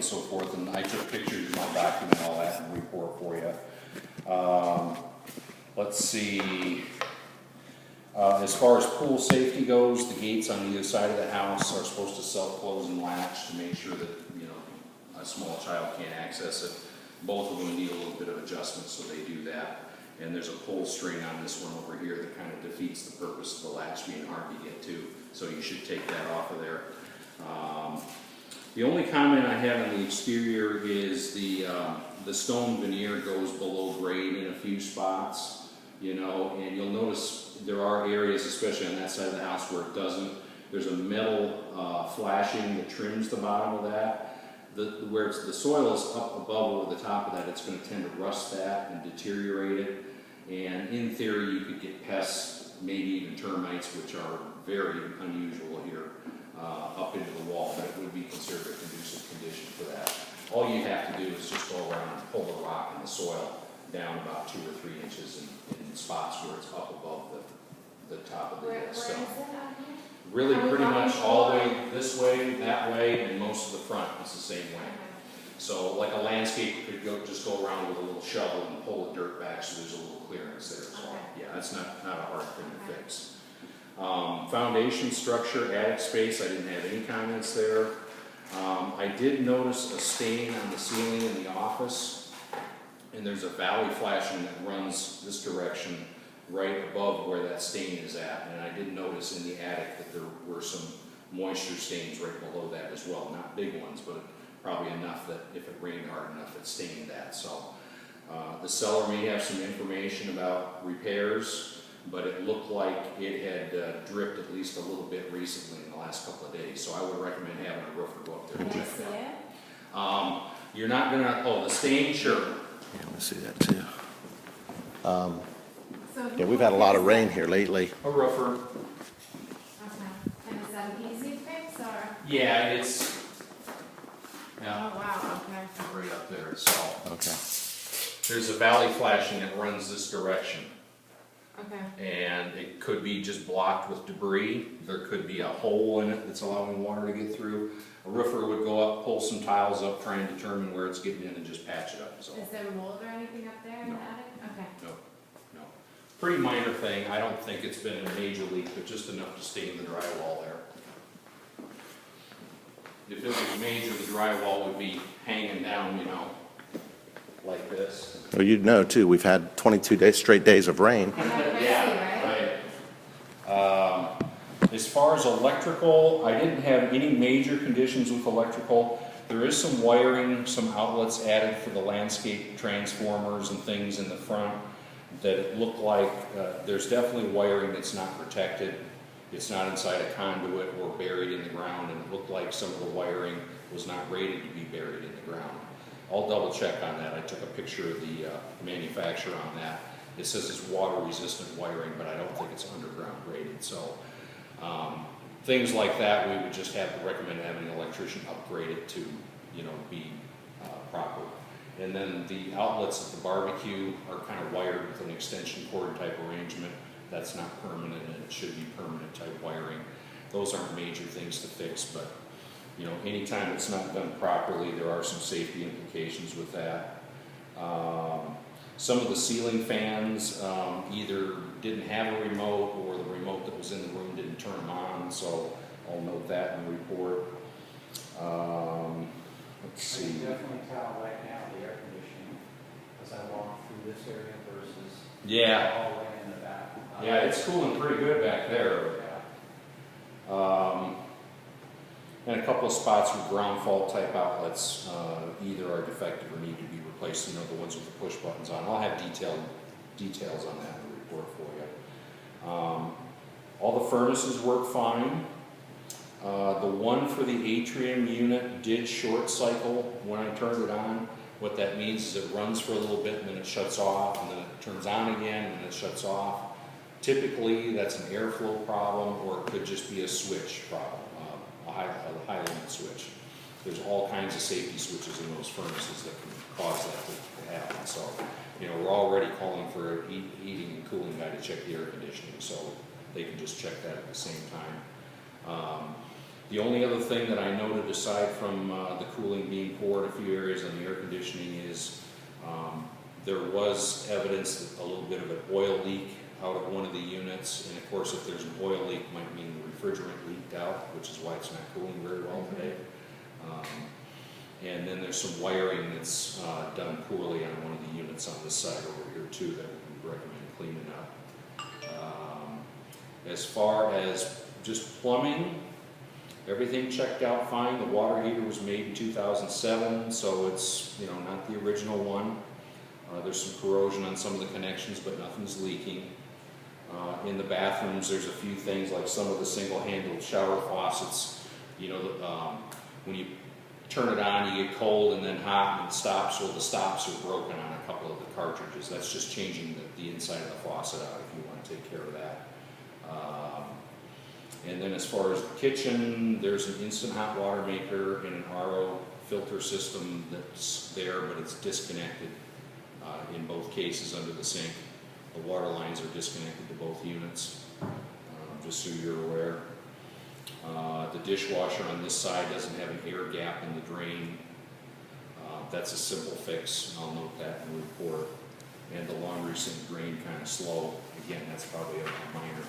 and so forth, and I took pictures and I'll document all that and report for you. Let's see, as far as pool safety goes, the gates on either side of the house are supposed to self-close and latch to make sure that, you know, a small child can't access it. Both of them need a little bit of adjustment, so they do that. And there's a pull string on this one over here that kind of defeats the purpose of the latch being hard to get to, so you should take that off of there. The only comment I have on the exterior is the stone veneer goes below grade in a few spots, you know, and you'll notice there are areas, especially on that side of the house, where it doesn't. There's a metal flashing that trims the bottom of that. Where the soil is up above over the top of that, it's going to tend to rust that and deteriorate it. And in theory, you could get pests, maybe even termites, which are very unusual here, up into the wall, but it would be considered a conducive condition for that. All you have to do is just go around and pull the rock and the soil down about 2 or 3 inches in spots where it's up above the top of the stone. Where is it on here? Really pretty much all the way this way, that way, and most of the front is the same way. So like a landscaper could just go around with a little shovel and pull the dirt back so there's a little clearance there. So yeah, that's not a hard thing to fix. Foundation structure, attic space, I didn't have any comments there. I did notice a stain on the ceiling in the office, and there's a valley flashing that runs this direction right above where that stain is at. And I did notice in the attic that there were some moisture stains right below that as well. Not big ones, but probably enough that if it rained hard enough, it stained that. So the cellar may have some information about repairs, but it looked like it had dripped at least a little bit recently in the last couple of days. So I would recommend having a roofer go up there and check that. You're not gonna, the stain, sure. Yeah, let's see that too. Yeah, we've had a lot of rain here lately. A roofer. Okay. And is that an easy fix or? Yeah, it's, Oh, wow, okay. right up there, so. Okay. There's a valley flashing that runs this direction. Okay. And it could be just blocked with debris. There could be a hole in it that's allowing water to get through. A roofer would go up, pull some tiles up, try and determine where it's getting in and just patch it up. So. Is there mold or anything up there in No. the attic? Okay. No. Pretty minor thing. I don't think it's been a major leak, but just enough to stain the drywall there. If it was major, the drywall would be hanging down, you know, like this. Well, you'd know too, we've had 22 straight days of rain. Yeah, right. As far as electrical, I didn't have any major conditions with electrical. There is some wiring, some outlets added for the landscape transformers and things in the front that it looked like there's definitely wiring that's not protected. It's not inside a conduit or buried in the ground, and it looked like some of the wiring was not rated to be buried in the ground. I'll double check on that. I took a picture of the manufacturer on that. It says it's water resistant wiring, but I don't think it's underground rated. So things like that, we would just have to recommend having an electrician upgrade it to, you know, be proper. And then the outlets at the barbecue are kind of wired with an extension cord type arrangement. That's not permanent, and it should be permanent type wiring. Those aren't major things to fix, but you know, anytime it's not done properly, there are some safety implications with that. Some of the ceiling fans either didn't have a remote, or the remote that was in the room didn't turn them on, so I'll note that in the report. Let's see. I can definitely tell right now the air conditioning as I walk through this area versus all the way in the back. Yeah, it's cooling pretty good back there. And a couple of spots with ground fault type outlets either are defective or need to be replaced. You know, the ones with the push buttons on. I'll have details on that in the report for you. All the furnaces work fine. The one for the atrium unit did short cycle when I turned it on. What that means is it runs for a little bit and then it shuts off, and then it turns on again and then it shuts off. Typically that's an airflow problem, or it could just be a switch problem, a high limit switch. There's all kinds of safety switches in those furnaces that can cause that to happen. So, you know, we're already calling for a heating and cooling guy to check the air conditioning, so they can just check that at the same time. The only other thing that I noted aside from the cooling being poor in a few areas on the air conditioning is there was evidence that a little bit of an oil leak out of one of the units, and of course if there's an oil leak it might mean the refrigerant leaked out, which is why it's not cooling very well today. And then there's some wiring that's done poorly on one of the units on this side over here too that we recommend cleaning up. As far as just plumbing, everything checked out fine. The water heater was made in 2007, so it's, you know, not the original one. There's some corrosion on some of the connections, but nothing's leaking. In the bathrooms, there's a few things like some of the single-handled shower faucets. You know, when you turn it on, you get cold and then hot and it stops. Well, the stops are broken on a couple of the cartridges. That's just changing the inside of the faucet out if you want to take care of that. And then as far as the kitchen, there's an instant hot water maker and an RO filter system that's there, but it's disconnected in both cases under the sink. The water lines are disconnected to both units, just so you're aware. The dishwasher on this side doesn't have an air gap in the drain. That's a simple fix, I'll note that in the report. And the laundry sink drain kind of slow. Again, that's probably a minor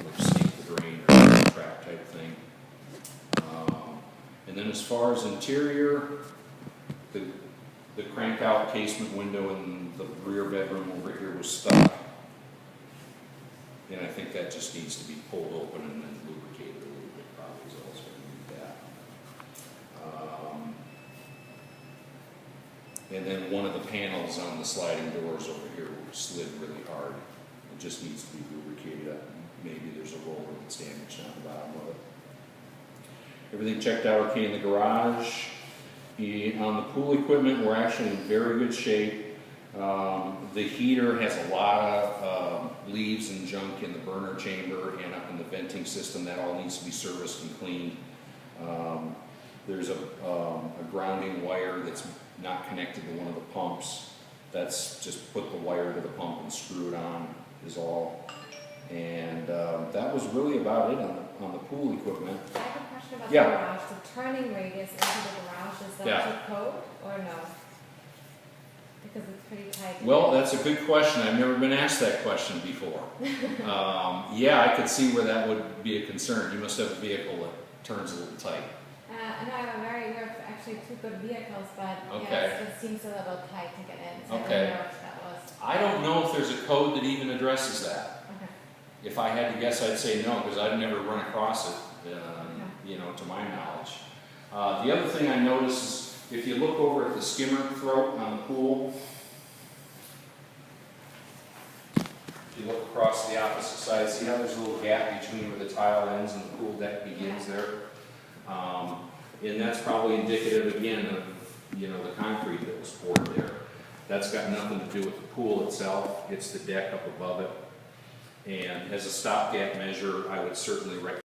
like sink the drain or trap type thing. And then as far as interior, the crank out casement window in the rear bedroom over here was stuck. And I think that just needs to be pulled open and then lubricated a little bit, probably is also going to need that. And then one of the panels on the sliding doors over here slid really hard. It just needs to be lubricated up. Maybe there's a roller that's damaged on the bottom of it. Everything checked out okay in the garage. On the pool equipment, we're actually in very good shape. The heater has a lot of leaves and junk in the burner chamber and up in the venting system. That all needs to be serviced and cleaned. There's a grounding wire that's not connected to one of the pumps. That's just put the wire to the pump and screw it on is all. And that was really about it on the pool equipment. I have a question about Yeah. the garage. The turning radius into the garage, is that Yeah. to code or no? Because it's pretty tight. Well, that's a good question. I've never been asked that question before. Yeah, I could see where that would be a concern. You must have a vehicle that turns a little tight. No, we have actually two good vehicles, but Okay. yes, it seems a little tight to get in. So I Okay. didn't know if that was. I don't know if there's a code that even addresses that. Okay. If I had to guess, I'd say no, because I've never run across it, you know, to my knowledge. The other thing I noticed is if you look over at the skimmer throat on the pool, if you look across the opposite side, see how there's a little gap between where the tile ends and the pool deck begins there? And that's probably indicative again of, you know, the concrete that was poured there. That's got nothing to do with the pool itself, it's the deck up above it. And as a stopgap measure, I would certainly recommend